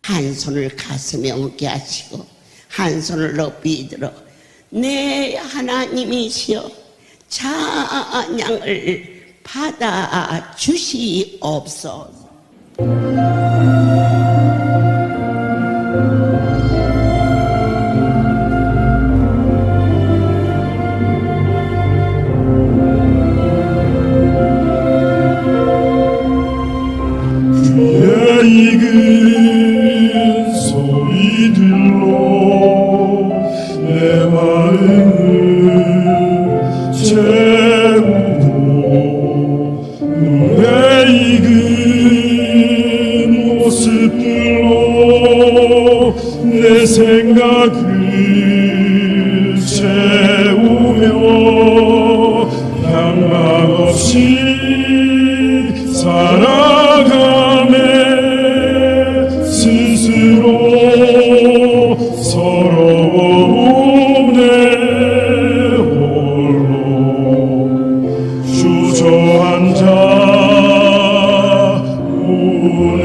한 손을 가슴에 얹게 하시고 한 손을 높이 들어 내 하나님이시여 찬양을 받아 주시옵소서. 내 생각을 채우며 양락 없이 살아가네. 스스로 서러워오네. 홀로 주저앉아 우네.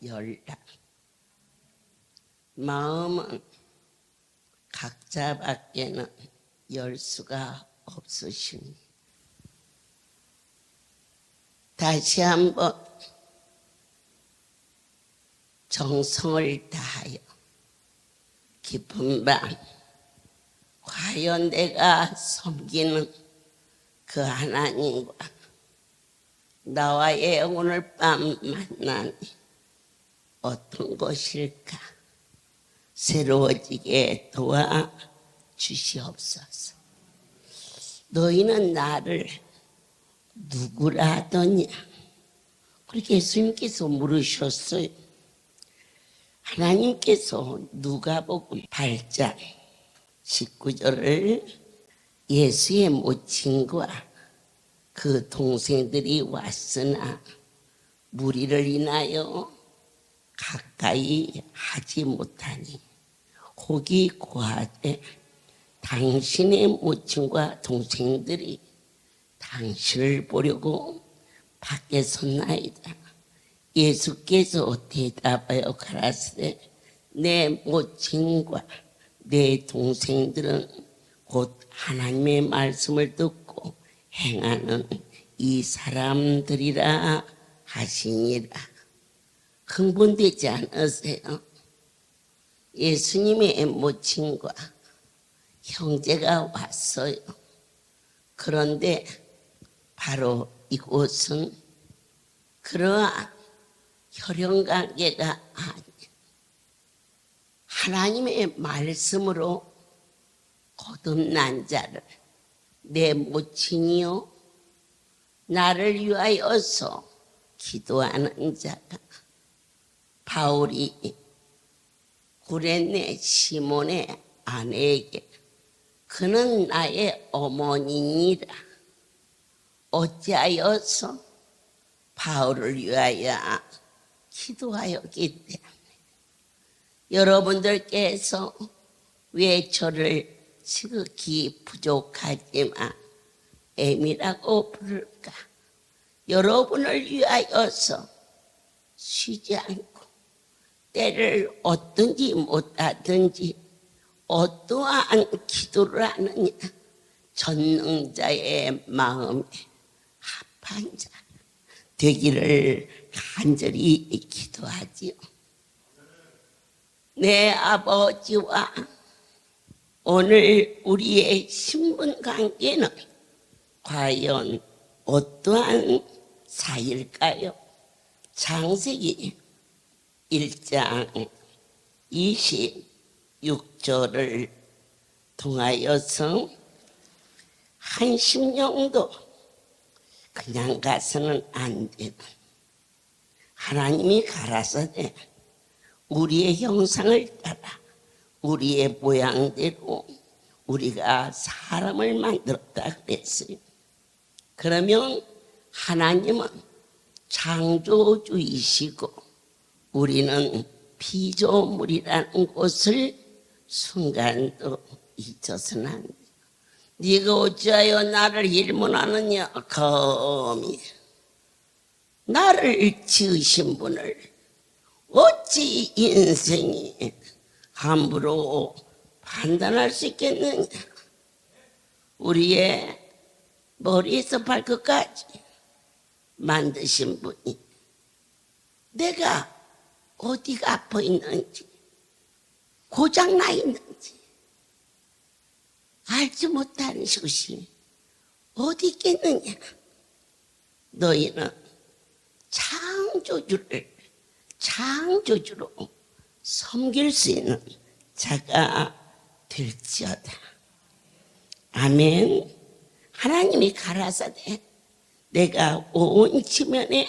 열라. 마음은 각자밖에는 열 수가 없으시니 다시 한번 정성을 다하여 깊은 밤 과연 내가 섬기는 그 하나님과 나와의 오늘 밤 만남이 어떤 것일까 새로워지게 도와주시옵소서. 너희는 나를 누구라 하더냐? 그렇게 예수님께서 물으셨어요. 하나님께서 누가복음 8장 19절을 예수의 모친과 그 동생들이 왔으나 무리를 인하여 가까이 하지 못하니 혹이 고하되 당신의 모친과 동생들이 당신을 보려고 밖에 섰나이다. 예수께서 대답하여 가라사대 내 모친과 내 동생들은 곧 하나님의 말씀을 듣고 행하는 이 사람들이라 하시니라. 흥분되지 않으세요? 예수님의 모친과 형제가 왔어요. 그런데 바로 이곳은 그러한 혈연관계가 아니에요. 하나님의 말씀으로 거듭난 자를 내 모친이요 나를 위하여서 기도하는 자가 바울이 구레네 시몬의 아내에게 그는 나의 어머니니라 어찌하여서 바울을 위하여 기도하였기 때문에 여러분들께서 왜 저를 지극히 부족하지만 M이라고 부를까? 여러분을 위하여서 쉬지 않고 때를 얻든지 못하든지 어떠한 기도를 하느냐 전능자의 마음에 합한 자 되기를 간절히 기도하지요. 내 아버지와 오늘 우리의 신분 관계는 과연 어떠한 사이일까요? 창세기 1장 26절을 통하여서 한 심령도 그냥 가서는 안 되는 하나님이 가라사대 우리의 형상을 따라 우리의 모양대로 우리가 사람을 만들었다 그랬어요. 그러면 하나님은 창조주이시고 우리는 피조물이라는 것을 순간도 잊어서는 안 돼. 네가 어찌하여 나를 일문하느냐? 감히 나를 지으신 분을 어찌 인생이 함부로 판단할 수 있겠느냐? 우리의 머리에서 발끝까지 만드신 분이 내가 어디가 아파 있는지 고장나 있는지 알지 못하는 것이 어디 있겠느냐? 너희는 창조주로 섬길 수 있는 자가 될지어다. 아멘. 하나님이 가라사대 내가 온 지면에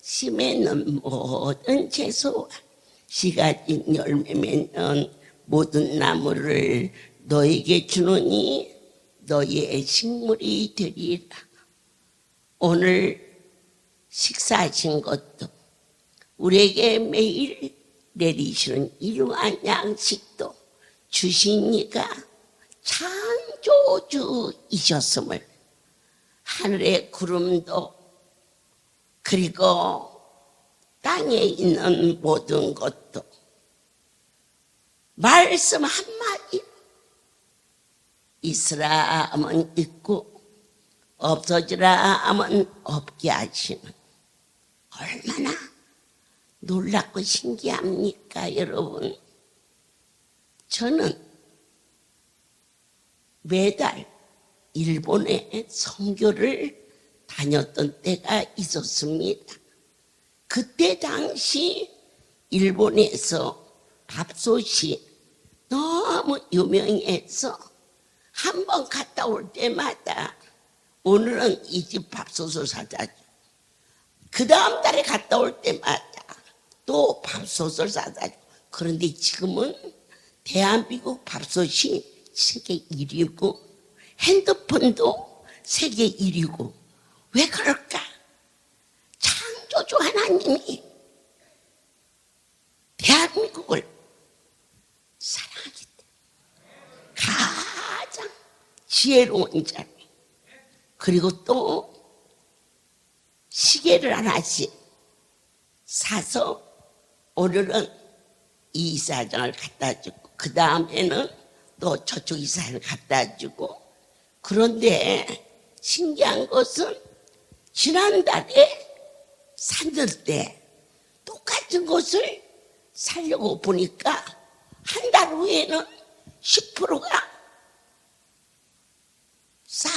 심에 있는 모든 채소와 씨가진 열매 맺는 모든 나무를 너에게 주노니 너희의 식물이 되리라. 오늘 식사하신 것도 우리에게 매일 내리시는 이러한 양식도 주신 이가 창조주이셨음을 하늘의 구름도 그리고 땅에 있는 모든 것도 말씀 한마디 있으라 하면 있고 없어지라 하면 없게 하시는, 얼마나 놀랍고 신기합니까 여러분. 저는 매달 일본에 선교를 다녔던 때가 있었습니다. 그때 당시 일본에서 밥솥이 너무 유명해서 한 번 갔다 올 때마다 오늘은 이 집 밥솥을 사자, 그 다음 달에 갔다 올 때마다 또 밥솥을 사다. 그런데 지금은 대한민국 밥솥이 세계 1위고 핸드폰도 세계 1위고, 왜 그럴까? 창조주 하나님이 대한민국을 사랑하기 때문에 가장 지혜로운 자, 그리고 또 시계를 하나씩 사서 오늘은 이 이사장을 갖다 주고 그 다음에는 또 저쪽 이사를 갖다 주고, 그런데 신기한 것은 지난달에 샀는데 똑같은 것을 사려고 보니까 한 달 후에는 10%가 싸.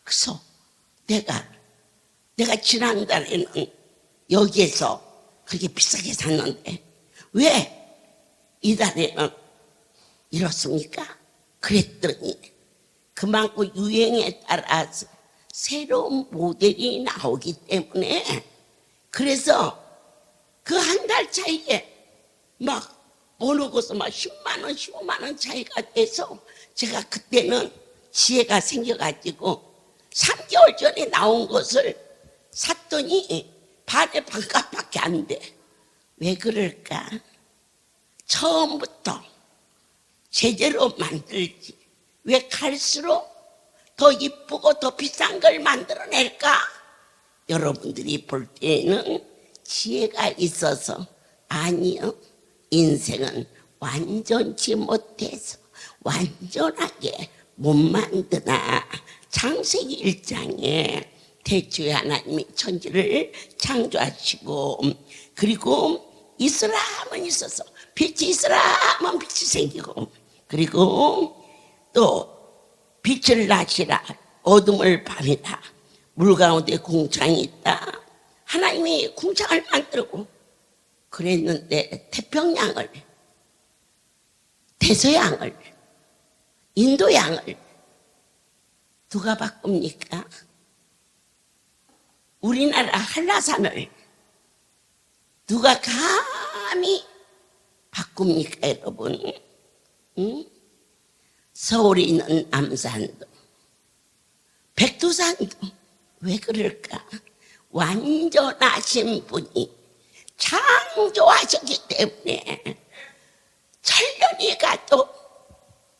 그래서 내가 지난달에는 여기에서 그렇게 비싸게 샀는데 왜 이달에는 이렇습니까? 그랬더니 그만큼 유행에 따라서 새로운 모델이 나오기 때문에, 그래서 그 한 달 차이에 막 어느 곳은 막 10만 원, 15만 원 차이가 돼서 제가 그때는 지혜가 생겨가지고 3개월 전에 나온 것을 샀더니 반의 반값밖에 안 돼. 왜 그럴까? 처음부터 제대로 만들지 왜 갈수록 더 이쁘고 더 비싼 걸 만들어낼까? 여러분들이 볼 때는 지혜가 있어서, 아니요, 인생은 완전치 못해서 완전하게 못 만드나. 창세기 1장에 태초에 하나님이 천지를 창조하시고, 그리고 있으라 하면 있어서, 빛이 있으라 하면 빛이 생기고, 그리고 또 빛을 낮이라 어둠을 밤이라, 물 가운데 궁창이 있다. 하나님이 궁창을 만들고 그랬는데 태평양을, 대서양을, 인도양을 누가 바꿉니까? 우리나라 한라산을 누가 감히 바꿉니까 여러분? 응? 서울에 있는 남산도, 백두산도 왜 그럴까? 완전하신 분이 창조하셨기 때문에 천년이 가도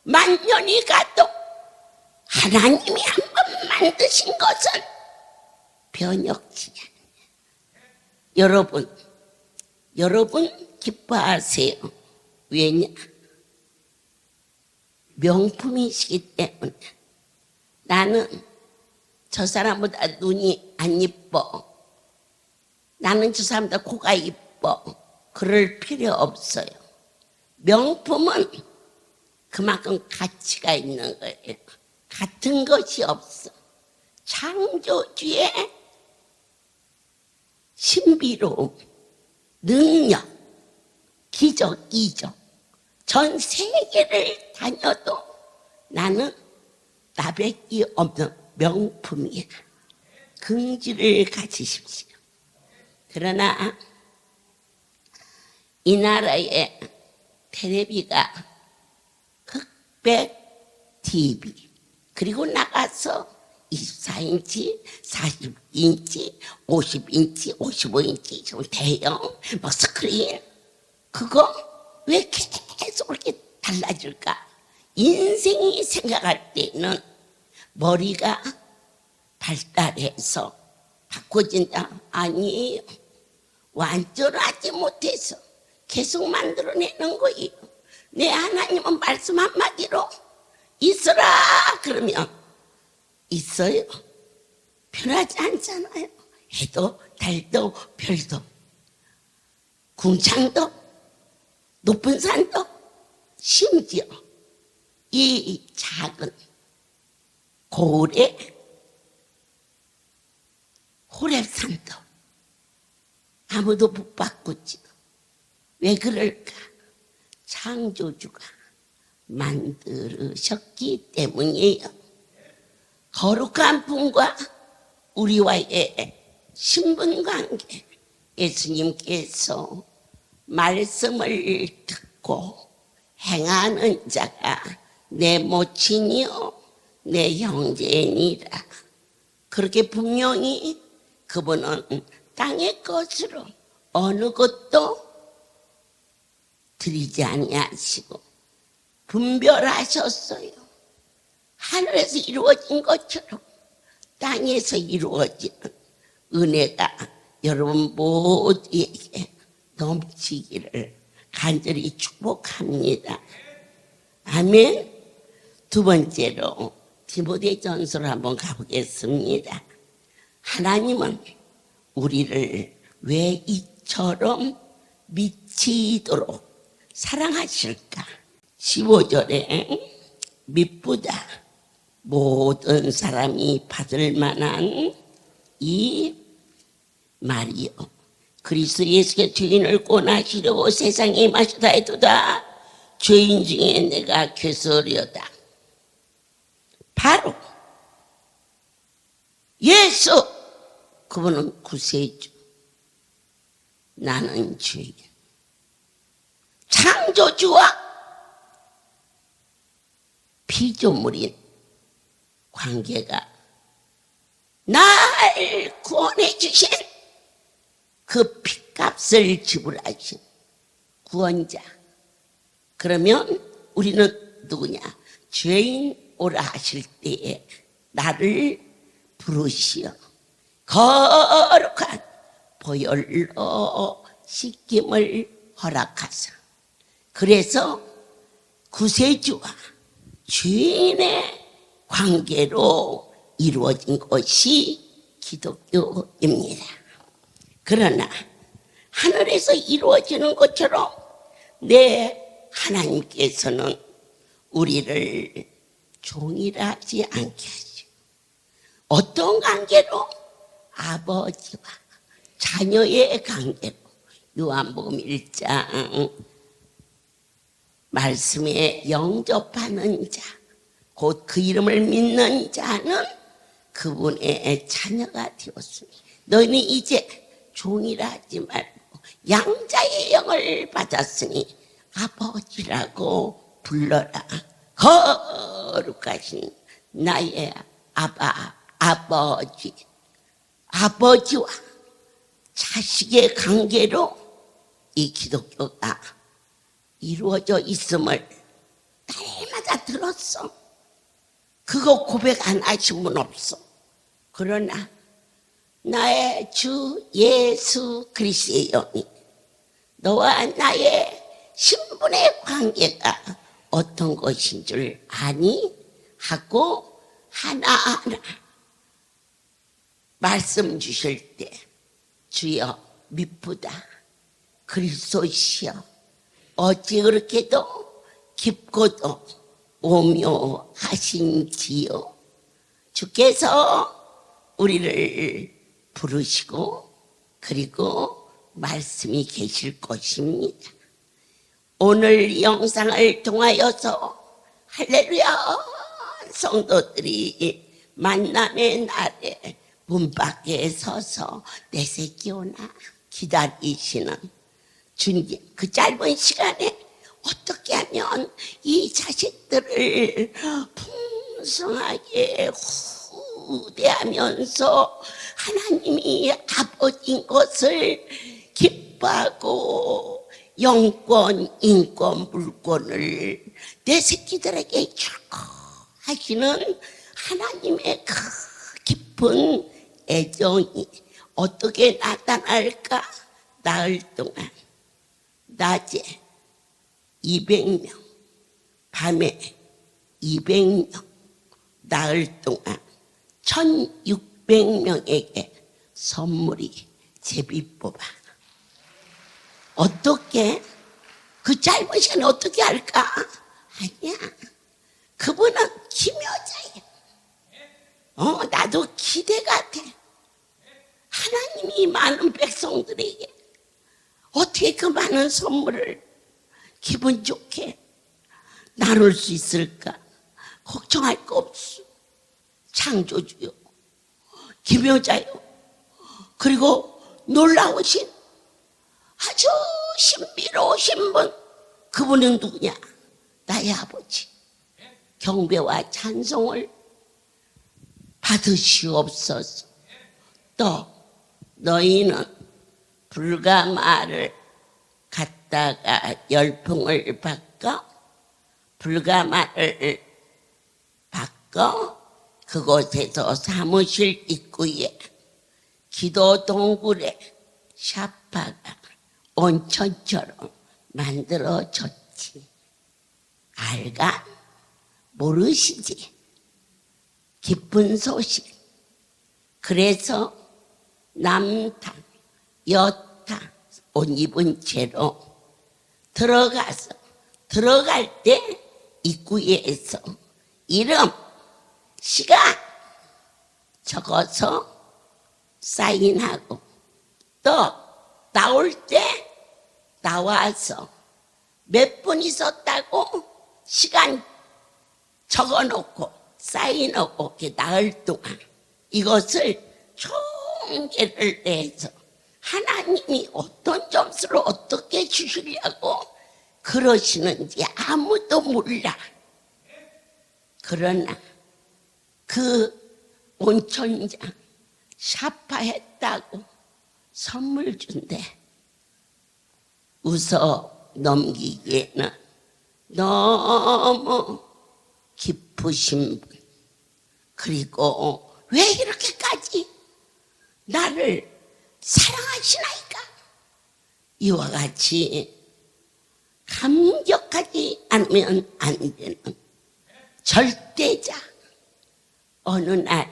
만년이 가도 하나님이 한 번 만드신 것은 변혁지 않아요. 여러분 기뻐하세요. 왜냐? 명품이시기 때문에. 나는 저 사람보다 눈이 안 이뻐, 나는 저 사람보다 코가 이뻐, 그럴 필요 없어요. 명품은 그만큼 가치가 있는 거예요. 같은 것이 없어. 창조주의 신비로움, 능력, 기적, 이적, 전 세계를 다녀도 나는 나밖에 없는 명품이야. 긍지를 가지십시오. 그러나 이 나라의 텔레비가 흑백 TV, 그리고 나가서 24인치, 40인치, 50인치, 55인치, 좀 대형 뭐 스크린, 그거 왜 계속 그렇게 달라질까? 인생이 생각할 때는 머리가 발달해서 바꿔진다? 아니에요. 완전하지 못해서 계속 만들어내는 거예요. 내 하나님은 말씀 한마디로 있어라 그러면 있어요. 변하지 않잖아요. 해도 달도 별도 궁창도 높은 산도 심지어 이 작은 고을의 호렙산도 아무도 못 바꾸지. 왜 그럴까? 창조주가 만들으셨기 때문이에요. 거룩한 분과 우리와의 신분관계, 예수님께서 말씀을 듣고 행하는 자가 내 모친이요 내 형제니라. 그렇게 분명히 그분은 땅의 것으로 어느 것도 드리지 아니하시고 분별하셨어요. 하늘에서 이루어진 것처럼 땅에서 이루어지는 은혜가 여러분 모두에게 넘치기를 간절히 축복합니다. 아멘. 두 번째로 디모데전서로 한번 가보겠습니다. 하나님은 우리를 왜 이처럼 미치도록 사랑하실까? 15절에 미쁘다 모든 사람이 받을 만한 이 말이요 그리스도 예수의 죄인을 권하시려고 세상에 임하시다 해도다 죄인 중에 내가 괴소하려다. 바로 예수 그분은 구세주, 나는 죄인. 창조주와 피조물인 관계가 날 구원해 주신 그 핏값을 지불하신 구원자. 그러면 우리는 누구냐? 죄인 오라 하실 때에 나를 부르시어 거룩한 보혈로 씻김을 허락하사. 그래서 구세주와 죄인의 관계로 이루어진 것이 기독교입니다. 그러나 하늘에서 이루어지는 것처럼 내 하나님께서는 우리를 종이라지 않게 하시고 어떤 관계로? 아버지와 자녀의 관계로. 요한복음 1장 말씀에 영접하는 자, 곧 그 이름을 믿는 자는 그분의 자녀가 되었으니 너희는 이제 종이라 하지 말고 양자의 영을 받았으니 아버지라고 불러라. 거룩하신 나의 아버지. 아버지와 자식의 관계로 이 기독교가 이루어져 있음을 날마다 들었어. 그거 고백 안 하신 분 없어. 그러나 나의 주 예수 그리스도의 영이 너와 나의 신분의 관계가 어떤 것인 줄 아니? 하고 하나하나 말씀 주실 때 주여 미쁘다 그리스도시여 어찌 그렇게도 깊고도 오묘하신지요. 주께서 우리를 부르시고 그리고 말씀이 계실 것입니다. 오늘 영상을 통하여서 할렐루야 성도들이 만남의 날에 문 밖에 서서 내 새끼 오나 기다리시는 주님, 그 짧은 시간에 어떻게 하면 이 자식들을 풍성하게 후대하면서 하나님이 아버지인 것을 기뻐하고 영권, 인권, 물권을 내 새끼들에게 주고 하시는 하나님의 그 깊은 애정이 어떻게 나타날까? 나흘 동안 낮에 200명, 밤에 200명, 나흘 동안 1600명에게 선물이 제비 뽑아. 어떻게? 그 짧은 시간에 어떻게 할까? 아니야. 그분은 기묘자예요. 나도 기대가 돼. 하나님이 많은 백성들에게 어떻게 그 많은 선물을 기분 좋게 나눌 수 있을까? 걱정할 거 없어. 창조주요, 기묘자요, 그리고 놀라우신 아주 신비로우신 분, 그분은 누구냐? 나의 아버지. 경배와 찬송을 받으시옵소서. 또 너희는 불과 말을 갖다가 열풍을 바꿔, 불가 말을 바꿔 그곳에서 사무실 입구에 기도 동굴에 샤파가 온천처럼 만들어졌지. 알가? 모르시지? 기쁜 소식. 그래서 남탕, 여탕 옷 입은 채로 들어가서, 들어갈 때 입구에서 이름, 시간 적어서 사인하고, 또 나올 때 나와서 몇 분 있었다고 시간 적어놓고 사인하고, 이렇게 나흘 동안 이것을 총계를 내서 하나님이 어떤 점수를 어떻게 주시려고 그러시는지 아무도 몰라. 그러나 그 온천장 샤파했다고 선물 준대. 웃어 넘기기에는 너무 깊으신 분, 그리고 왜 이렇게까지 나를 사랑하시나이까? 이와 같이 감격하지 않으면 안 되는 절대자. 어느 날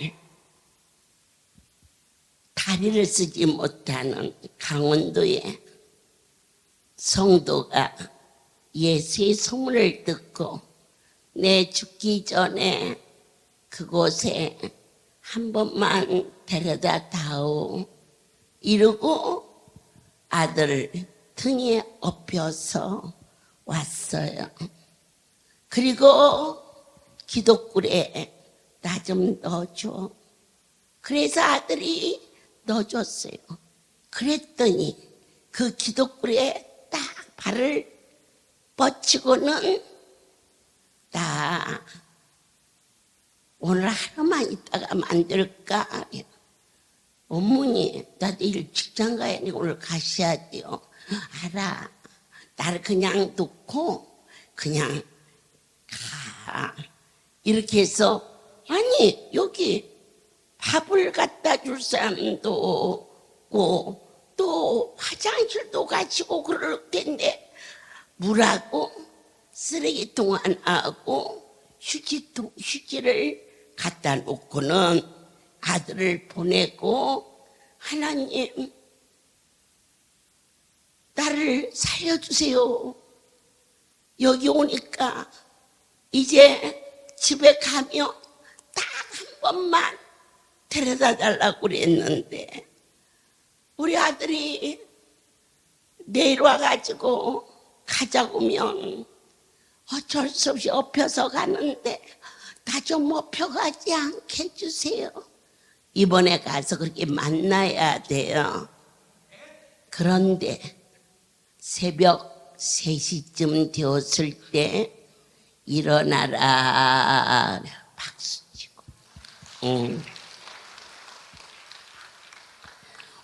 다리를 쓰지 못하는 강원도에 성도가 예수의 소문을 듣고 내 죽기 전에 그곳에 한 번만 데려다 다오 이러고 아들을 등에 업혀서 왔어요. 그리고 기독굴에 나 좀 넣어줘. 그래서 아들이 넣어줬어요. 그랬더니 그 기독굴에 딱 발을 뻗치고는 나 오늘 하루만 있다가 만들까? 어머니, 나 내일 직장 가야 돼. 오늘 가셔야 돼요. 알아. 나를 그냥 놓고 그냥 가. 이렇게 해서, 아니, 여기 밥을 갖다 줄 사람도 없고, 또 화장실도 가지고 그럴 텐데, 물하고 쓰레기통 하나하고 휴지를 갖다 놓고는 아들을 보내고, 하나님, 나를 살려주세요. 여기 오니까 이제 집에 가면 딱 한 번만 데려다 달라고 그랬는데, 우리 아들이 내일 와가지고 가자고 하면 어쩔 수 없이 업혀서 가는데 나 좀 업혀가지 않게 해주세요. 이번에 가서 그렇게 만나야 돼요. 그런데 새벽 3시쯤 되었을 때 일어나라 박수 치고.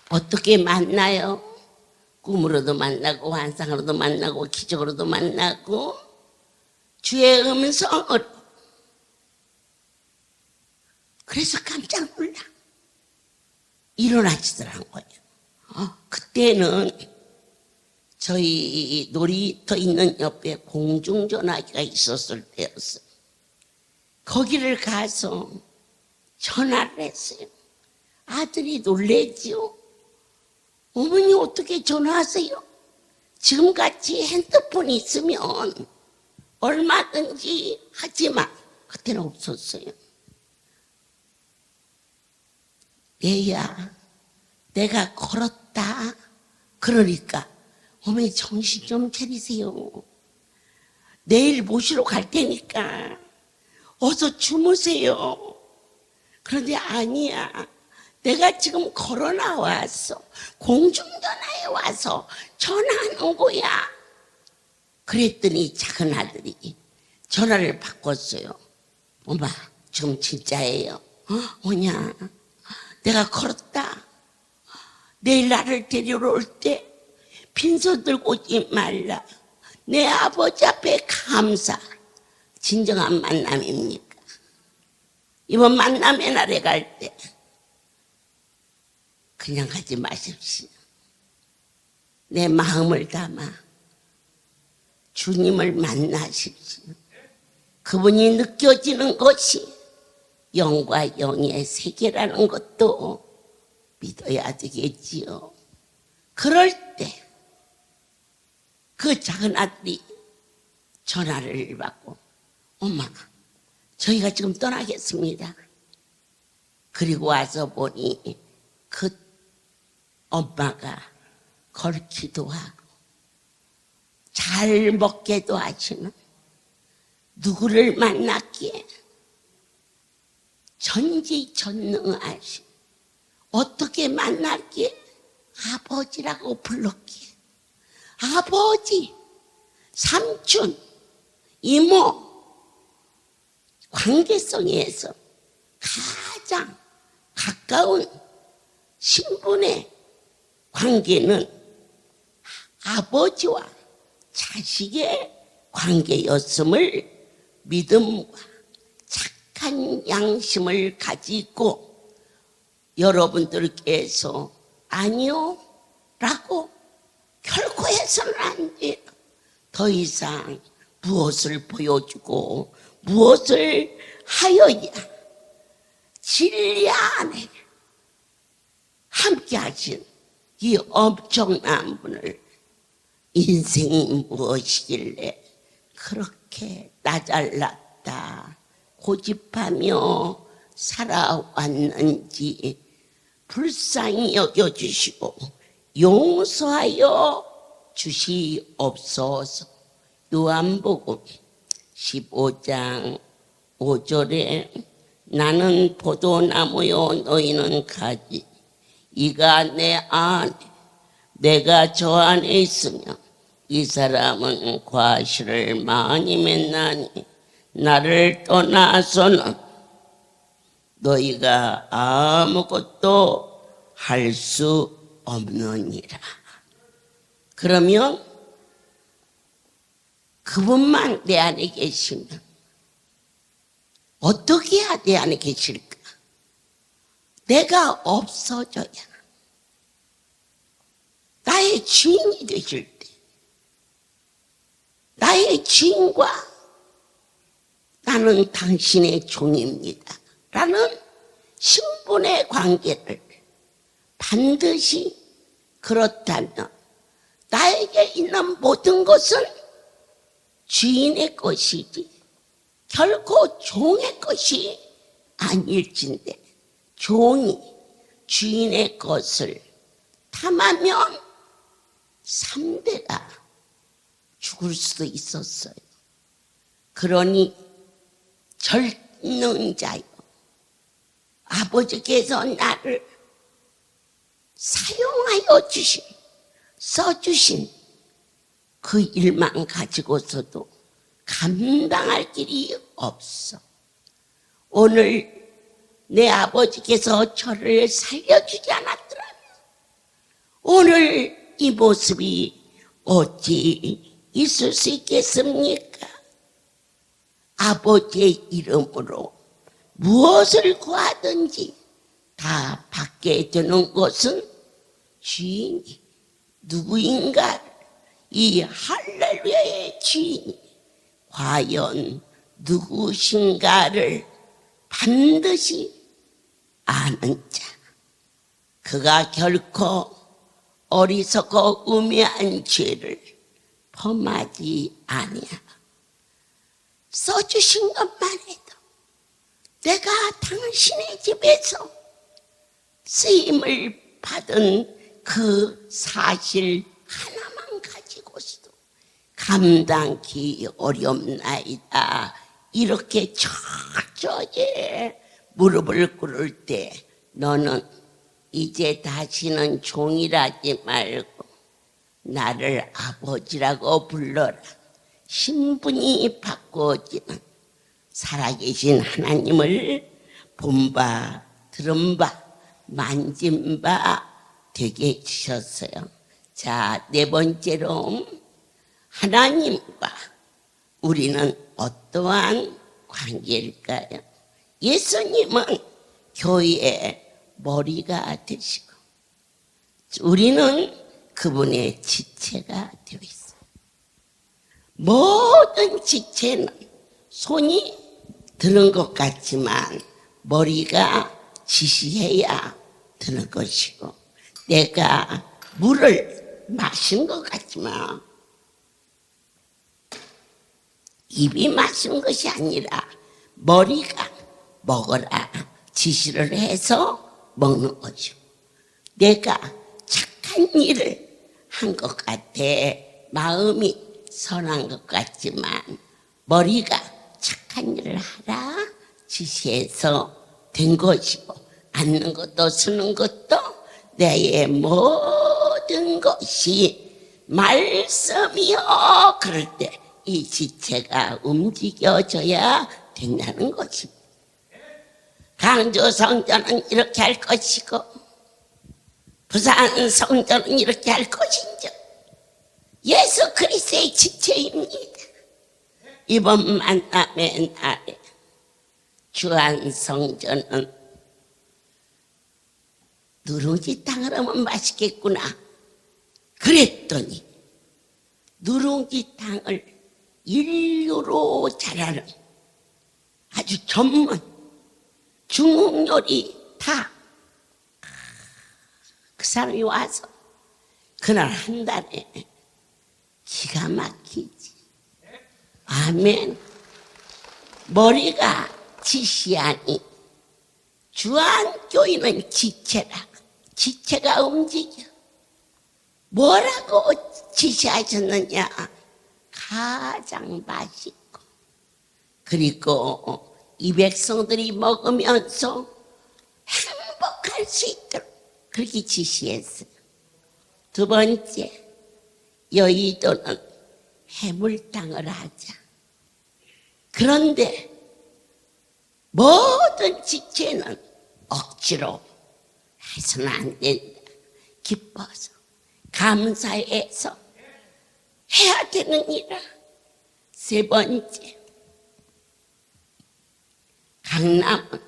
어떻게 만나요? 꿈으로도 만나고 환상으로도 만나고 기적으로도 만나고 주의 음성으로. 그래서 깜짝 놀라 일어나지더란 거예요. 그때는 저희 놀이터 있는 옆에 공중전화기가 있었을 때였어요. 거기를 가서 전화를 했어요. 아들이 놀랬지요. 어머니 어떻게 전화하세요? 지금같이 핸드폰이 있으면 얼마든지 하지만 그때는 없었어요. 얘야, 내가 걸었다. 그러니까 어머니 정신 좀 차리세요. 내일 모시러 갈 테니까 어서 주무세요. 그런데 아니야. 내가 지금 걸어 나왔어. 공중전화에 와서 전화하는 거야. 그랬더니 작은 아들이 전화를 바꿨어요. 엄마, 지금 진짜예요. 뭐냐? 내가 걸었다. 내일 나를 데리러 올 때 빈손 들고 오지 말라. 내 아버지 앞에 감사. 진정한 만남입니까? 이번 만남의 날에 갈 때 그냥 가지 마십시오. 내 마음을 담아 주님을 만나십시오. 그분이 느껴지는 것이 영과 영의 세계라는 것도 믿어야 되겠지요. 그럴 때 그 작은 아들이 전화를 받고 엄마, 저희가 지금 떠나겠습니다. 그리고 와서 보니 그 엄마가 걸기도 하고 잘 먹게도 하시는 누구를 만났기에 전지전능하신 어떻게 만났기에 아버지라고 불렀기에 아버지, 삼촌, 이모 관계성에서 가장 가까운 신분의 관계는 아버지와 자식의 관계였음을 믿음과 착한 양심을 가지고 여러분들께서 아니요 라고 결코 해서는 안 돼요. 더 이상 무엇을 보여주고 무엇을 하여야 진리 안에 함께 하신 이 엄청난 분을 인생이 무엇이길래 그렇게 나 잘났다 고집하며 살아왔는지 불쌍히 여겨주시고 용서하여 주시옵소서. 요한복음 15장 5절에 나는 포도나무요 너희는 가지 이가 내 안에 내가 저 안에 있으며 이 사람은 과실을 많이 맺나니 나를 떠나서는 너희가 아무것도 할 수 없느니라. 그러면 그분만 내 안에 계시면 어떻게 해야 내 안에 계실까? 내가 없어져야 나의 주인이 되실 때 나의 주인과 나는 당신의 종입니다 라는 신분의 관계를 반드시 그렇다면 나에게 있는 모든 것은 주인의 것이지 결코 종의 것이 아닐진데 종이 주인의 것을 탐하면 3대가 죽을 수도 있었어요. 그러니 전능자요 아버지께서 나를 사용하여 주신 써주신 그 일만 가지고서도 감당할 길이 없어. 오늘 내 아버지께서 저를 살려주지 않았더라면 오늘 이 모습이 어찌 있을 수 있겠습니까? 아버지의 이름으로 무엇을 구하든지 다 받게 되는 것은 주인이 누구인가 이 할렐루야의 주인이 과연 누구신가를 반드시 아는 자, 그가 결코 어리석고 우매한 죄를 범하지 아니하고 써주신 것만 해도 내가 당신의 집에서 쓰임을 받은 그 사실 하나만 가지고서도 감당기 어렵나이다. 이렇게 철저히 무릎을 꿇을 때 너는 이제 다시는 종이라지 말고 나를 아버지라고 불러라. 신분이 바꾸어지는 살아계신 하나님을 본바 들은 바 만진 바 되게 해주셨어요. 자, 네 번째로 하나님과 우리는 어떠한 관계일까요? 예수님은 교회의 머리가 되시고 우리는 그분의 지체가 되어 있어요. 모든 지체는 손이 드는 것 같지만 머리가 지시해야 드는 것이고, 내가 물을 마신 것 같지만 입이 마신 것이 아니라 머리가 먹어라 지시를 해서 먹는 거죠. 내가 착한 일을 한 것 같아 마음이 선한 것 같지만 머리가 착한 일을 하라 지시해서 된 것이고, 앉는 것도 서는 것도 내 모든 것이 말씀이요. 그럴 때 이 지체가 움직여져야 된다는 것입니다. 강조 성전은 이렇게 할 것이고 부산 성전은 이렇게 할 것인지 예수 그리스도의 지체입니다. 이번 만남의 날에 주한 성전은 누룽지 땅을 하면 맛있겠구나 그랬더니 누룽지 땅을 인류로 자라는 아주 전문 중국 요리 다 그 사람이 와서 그날 한 달에 기가 막히지. 아멘. 머리가 지시하니 주한교회는 지체라. 지체가 움직여. 뭐라고 지시하셨느냐? 가장 맛있고 그리고 이 백성들이 먹으면서 행복할 수 있도록 그렇게 지시했어요. 두 번째, 여의도는 해물탕을 하자. 그런데 모든 지체는 억지로 해서는 안 된다. 기뻐서 감사해서 해야 되는 일이라. 세 번째, 강남은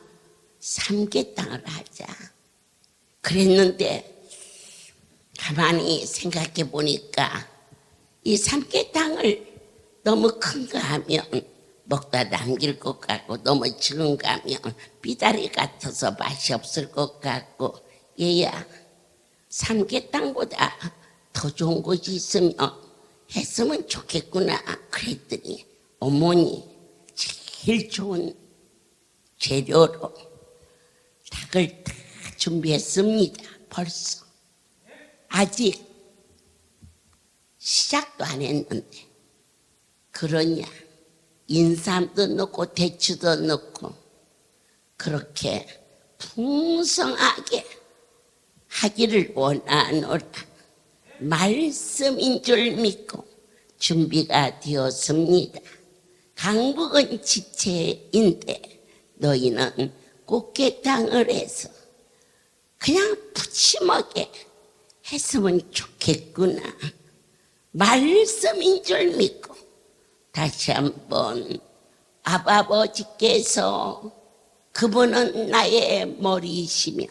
삼계탕을 하자. 그랬는데 가만히 생각해 보니까 이 삼계탕을 너무 큰 거 하면 먹다 남길 것 같고 너무 적은 거 하면 비다리 같아서 맛이 없을 것 같고, 얘야 삼계탕보다 더 좋은 곳이 있으면 했으면 좋겠구나 그랬더니 어머니 제일 좋은 재료로 닭을 다 준비했습니다. 벌써 아직 시작도 안 했는데 그러냐, 인삼도 넣고 대추도 넣고 그렇게 풍성하게 하기를 원하노라. 말씀인 줄 믿고 준비가 되었습니다. 강북은 지체인데 너희는 꽃게탕을 해서 그냥 푸짐하게 했으면 좋겠구나. 말씀인 줄 믿고 다시 한번 아버지께서 그분은 나의 머리이시며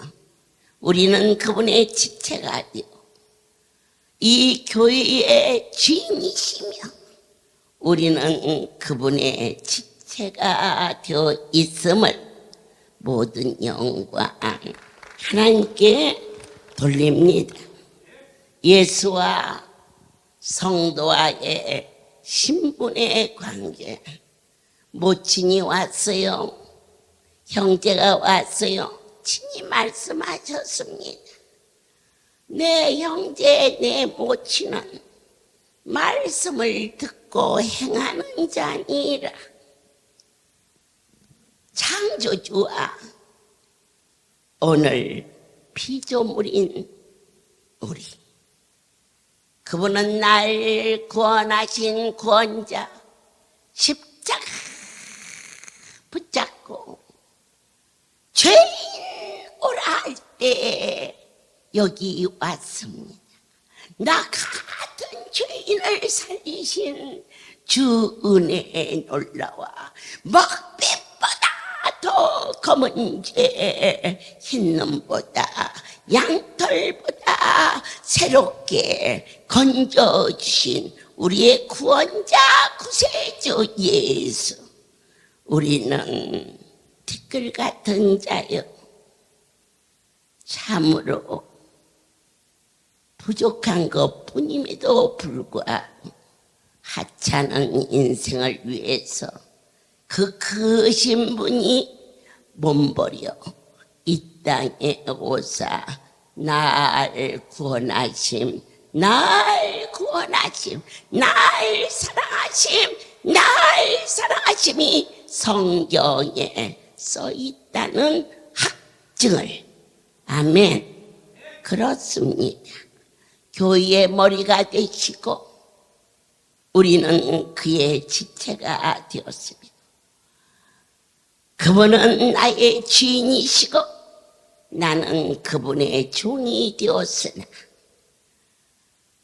우리는 그분의 지체가 되어 이 교회의 주인이시며 우리는 그분의 지체가 되어 있음을 모든 영광 하나님께 돌립니다. 예수와 성도와의 신분의 관계, 모친이 왔어요. 형제가 왔어요. 친히 말씀하셨습니다. 내 형제, 내 모친은 말씀을 듣고 행하는 자니라. 창조주와 오늘 피조물인 우리, 그분은 날 구원하신 구원자, 십자가 붙잡고 죄인 오라 할 때 여기 왔습니다. 나 같은 죄인을 살리신 주 은혜에 놀라와 먹빛보다 더 검은 죄, 흰눈보다 양털보다 새롭게 건져주신 우리의 구원자 구세주 예수. 우리는 티끌 같은 자여 참으로 부족한 것뿐임에도 불구하고 하찮은 인생을 위해서 그 크신 분이 몸버려 이 땅에 오사 날 구원하심, 날 구원하심, 날 사랑하심, 날 사랑하심이 성경에 써 있다는 확증을, 아멘. 그렇습니다. 교회의 머리가 되시고 우리는 그의 지체가 되었습니다. 그분은 나의 주인이시고 나는 그분의 종이 되었으나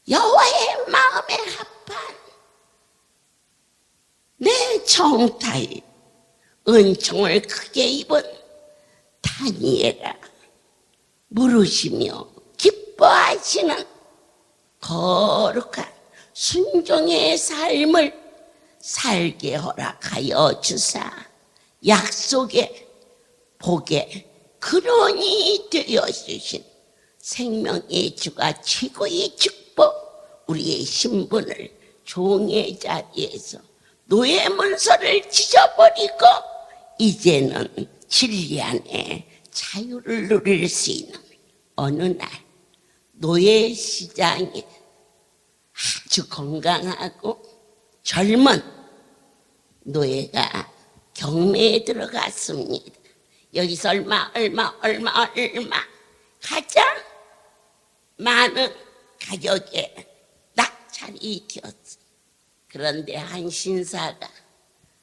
여호와의 마음에 합한 내 정타의 은총을 크게 입은 다니엘아, 물으시며 기뻐하시는 거룩한 순종의 삶을 살게 허락하여 주사 약속의 복의 근원이 되어 주신 생명의 주가 최고의 축복, 우리의 신분을 종의 자리에서 노예 문서를 찢어버리고 이제는 진리 안에 자유를 누릴 수 있는 어느 날 노예 시장에 아주 건강하고 젊은 노예가 경매에 들어갔습니다. 여기서 얼마 가장 많은 가격에 낙찰이 되었어요. 그런데 한 신사가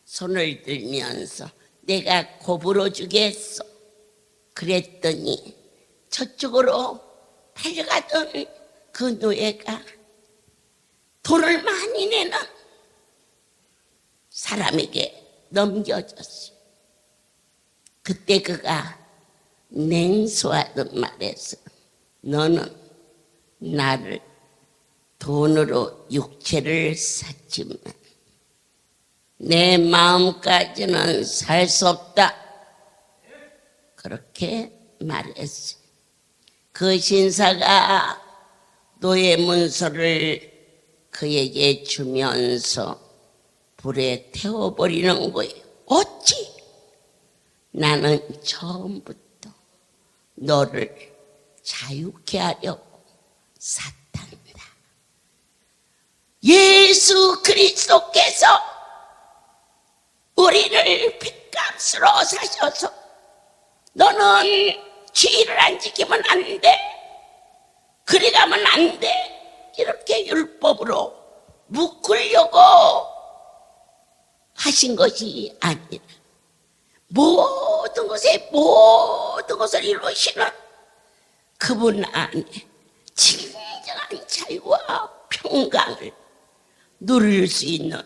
손을 들면서 내가 곱으로 주겠소. 그랬더니 저쪽으로 팔려가던 그 노예가 돈을 많이 내는 사람에게 넘겨줬어요. 그때 그가 냉소하듯 말해서 너는 나를 돈으로 육체를 샀지만 내 마음까지는 살 수 없다. 그렇게 말했어요. 그 신사가 노예 문서를 그에게 주면서 불에 태워버리는 거예요. 어찌? 나는 처음부터 너를 자유케 하려고 샀단다. 예수 그리스도께서 우리를 핏값으로 사셔서 너는 죄를 안 지키면 안 돼, 그리 가면 안 돼, 이렇게 율법으로 묶으려고 하신 것이 아니라 모든 것을 이루시는 그분 안에 진정한 자유와 평강을 누릴 수 있는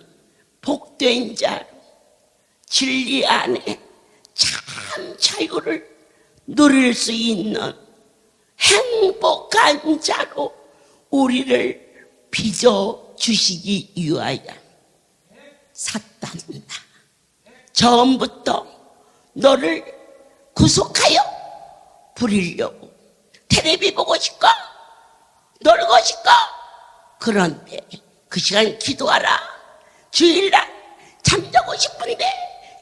복된 자로, 진리 안에 참 자유를 누릴 수 있는 행복한 자로 우리를 빚어 주시기 위하여 사탄이다. 처음부터 너를 구속하여 부리려고. 텔레비 보고 싶고 놀고 싶고, 그런데 그 시간 기도하라, 주일날 잠자고 싶은데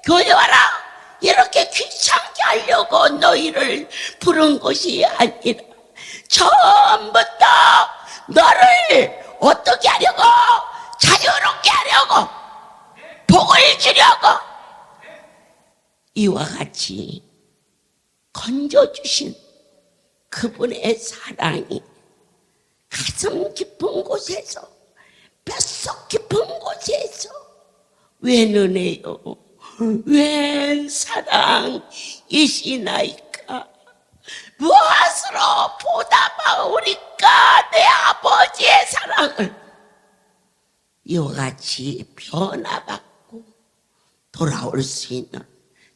교회 와라, 이렇게 귀찮게 하려고 너희를 부른 것이 아니라 처음부터 너를 어떻게 하려고, 자유롭게 하려고, 복을 주려고 이와 같이 건져주신 그분의 사랑이 가슴 깊은 곳에서, 뼛속 깊은 곳에서 웬 은혜요, 웬 사랑이시나이까. 무엇으로 보답하오리까 내 아버지의 사랑을. 이와 같이 변화받고 돌아올 수 있는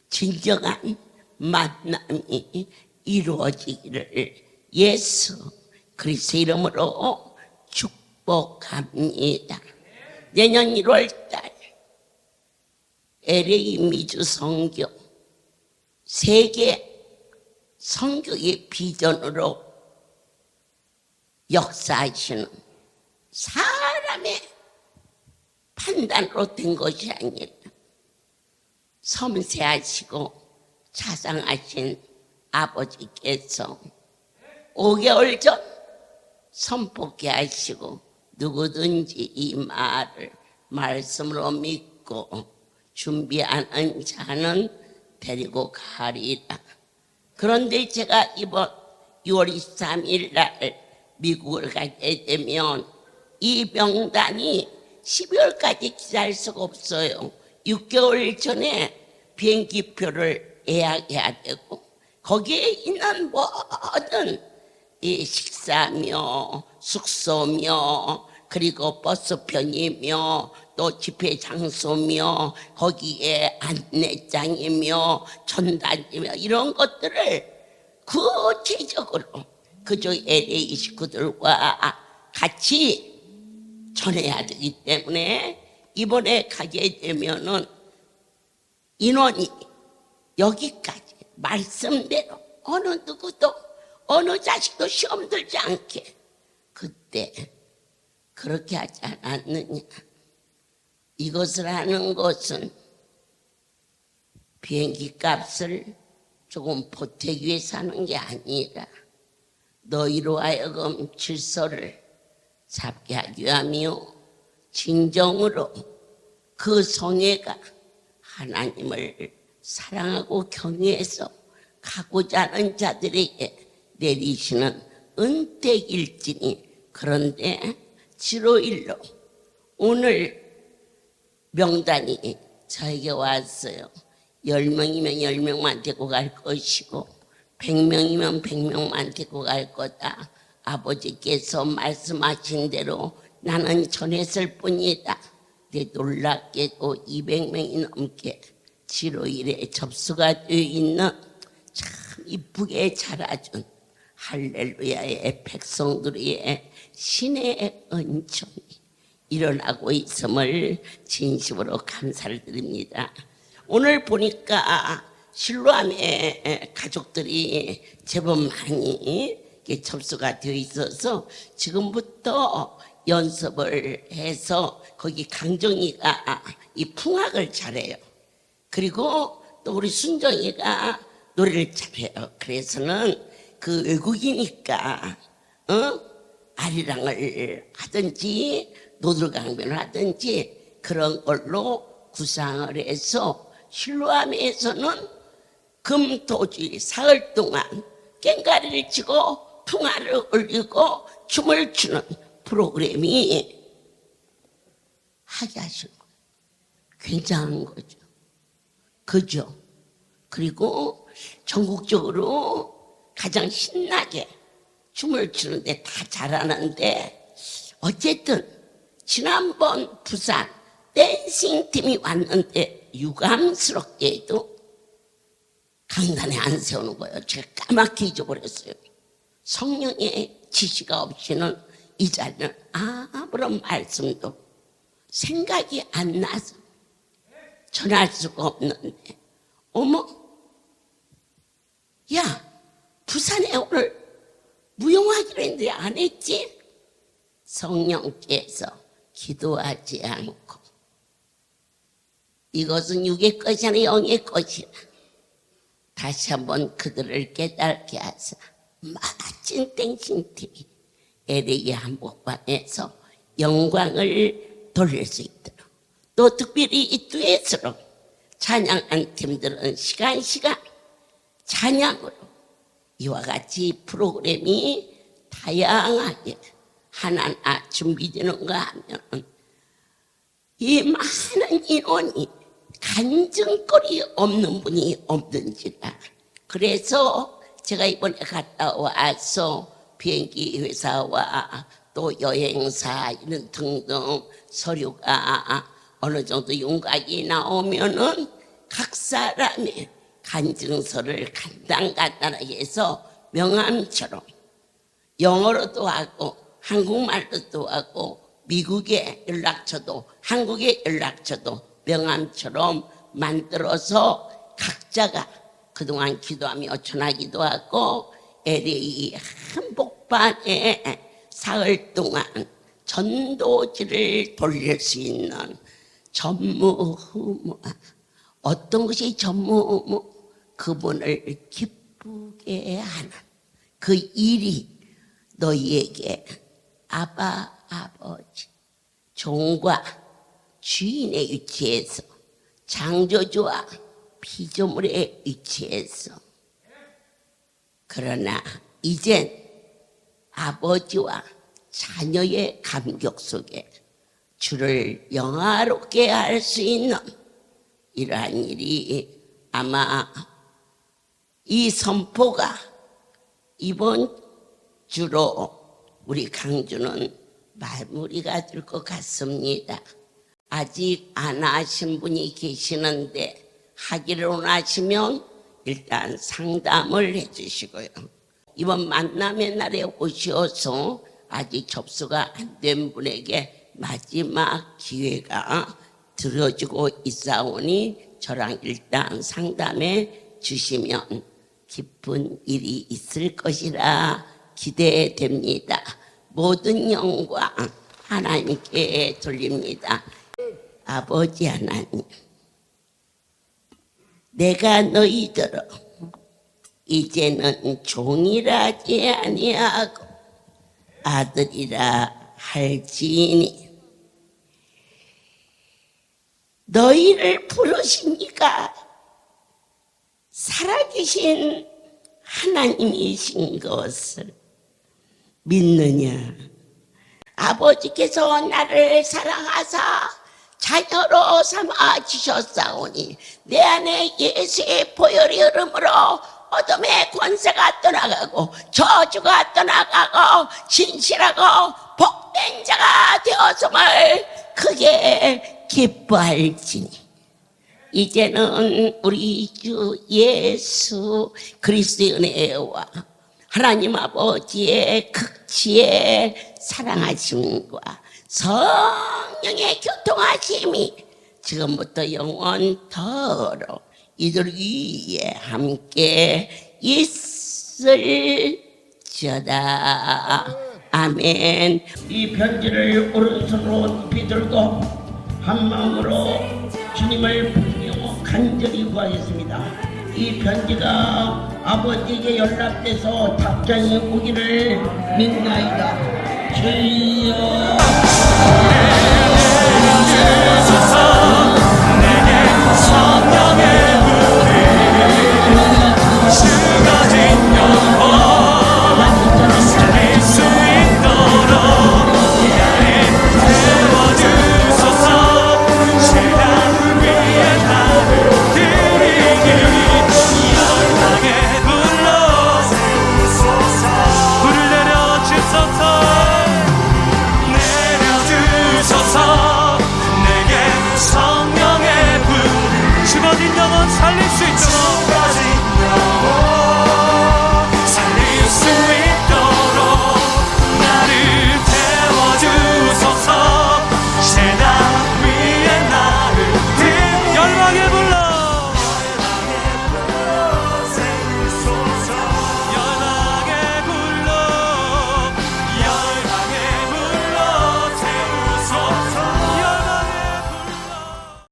진정한 만남이 이루어지기를 예수 그리스도 이름으로 축복합니다. 내년 1월달 LA 미주 선교 세계 선교의 비전으로 역사하시는 사람의 판단으로 된 것이 아니라 섬세하시고 자상하신 아버지께서 5개월 전 선포케 하시고 누구든지 이 말을 말씀으로 믿고 준비하는 자는 데리고 가리라. 그런데 제가 이번 6월 23일 날 미국을 가게 되면 이 명단이 12월까지 기다릴 수가 없어요. 6개월 전에 비행기표를 예약해야 되고 거기에 있는 모든 이 식사며 숙소며 그리고 버스편이며 또 집회 장소며 거기에 안내장이며 전단지며 이런 것들을 구체적으로 그쪽 LA 식구들과 같이 전해야 되기 때문에 이번에 가게 되면은 인원이 여기까지 말씀대로 어느 누구도 어느 자식도 시험 들지 않게 그때 그렇게 하지 않았느냐. 이것을 하는 것은 비행기 값을 조금 보태기 위해서 하는 게 아니라 너희로 하여금 질서를 잡게 하기 위하며 진정으로 그 성회가 하나님을 사랑하고 경외해서 가고자 하는 자들에게 내리시는 은택일지니. 그런데 751로 오늘 명단이 저에게 왔어요. 10명이면 10명만 데리고 갈 것이고 100명이면 100명만 데리고 갈 거다. 아버지께서 말씀하신 대로 나는 전했을 뿐이다. 근데 놀랍게도 200명이 넘게 751에 접수가 되어 있는 참 이쁘게 자라준 할렐루야의 백성들의 신의 은총이 일어나고 있음을 진심으로 감사를 드립니다. 오늘 보니까 실로암의 가족들이 제법 많이 접수가 되어 있어서 지금부터 연습을 해서 거기 강정이가 이 풍악을 잘해요. 그리고 또 우리 순정이가 노래를 잘해요. 그래서는 그 외국이니까 아리랑을 하든지 노들강변을 하든지 그런 걸로 구상을 해서 실로암에서는 금토주의 사흘 동안 깽가리를 치고 풍화를 올리고 춤을 추는 프로그램이 하게 하신 거예요. 굉장한 거죠. 그죠? 그리고 전국적으로 가장 신나게 춤을 추는데 다 잘하는데 어쨌든 지난번 부산 댄싱 팀이 왔는데 유감스럽게도 강단에 안 세우는 거예요. 제가 까맣게 잊어버렸어요. 성령의 지시가 없이는 이자는 아무런 말씀도 생각이 안 나서 전할 수가 없는데, 어머, 야, 부산에 오늘 무용하기로 했는데 안 했지? 성령께서 기도하지 않고, 이것은 육의 것이 아니라 영의 것이라 다시 한번 그들을 깨닫게 하사 멋진 땡신팀이 LA 한복판에서 영광을 돌릴 수 있도록, 또 특별히 이 듀엣으로 찬양한 팀들은 시간 찬양으로 이와 같이 프로그램이 다양하게 하나하나 준비되는가 하면 이 많은 인원이 간증거리 없는 분이 없는지라. 그래서 제가 이번에 갔다 와서 비행기 회사와 또 여행사 이런 등등 서류가 어느 정도 윤곽이 나오면은 각 사람의 간증서를 간단하게 해서 명함처럼 영어로도 하고 한국말로도 하고 미국의 연락처도 한국의 연락처도 명함처럼 만들어서 각자가 그동안 기도하며 전하기도 하고 LA 한복판에 사흘 동안 전도지를 돌릴 수 있는 전무후무. 어떤 것이 전무후무? 그분을 기쁘게 하는 그 일이 너희에게 아바 아버지 종과 주인의 위치에서 창조주와 피조물의 위치에서, 그러나 이젠 아버지와 자녀의 감격 속에 주를 영화롭게 할 수 있는 이러한 일이 아마 이 선포가 이번 주로 우리 강주는 마무리가 될 것 같습니다. 아직 안 하신 분이 계시는데 하기를 원하시면 일단 상담을 해주시고요. 이번 만남의 날에 오셔서 아직 접수가 안 된 분에게 마지막 기회가 들어주고 있사오니 저랑 일단 상담해 주시면 기쁜 일이 있을 것이라 기대됩니다. 모든 영광 하나님께 돌립니다. 아버지 하나님, 내가 너희들을 이제는 종이라지 아니하고 아들이라 할지니 너희를 부르시니까 살아계신 하나님이신 것을 믿느냐? 아버지께서 나를 사랑하사 자녀로 삼아 주셨사오니 내 안에 예수의 보혈이 흐름으로 어둠의 권세가 떠나가고 저주가 떠나가고 진실하고 복된 자가 되었음을 크게 기뻐할지니 이제는 우리 주 예수 그리스도의 은혜와 하나님 아버지의 극치의 사랑하심과 성령의 교통하심이 지금부터 영원토록 이들 위에 함께 있을지어다. 아멘. 이 편지를 오른손으로 높이 들고 한 마음으로 주님을 부르며 간절히 구하겠습니다. 이 편지가 아버지에게 연락돼서 답장이 오기를 믿나이다. 주여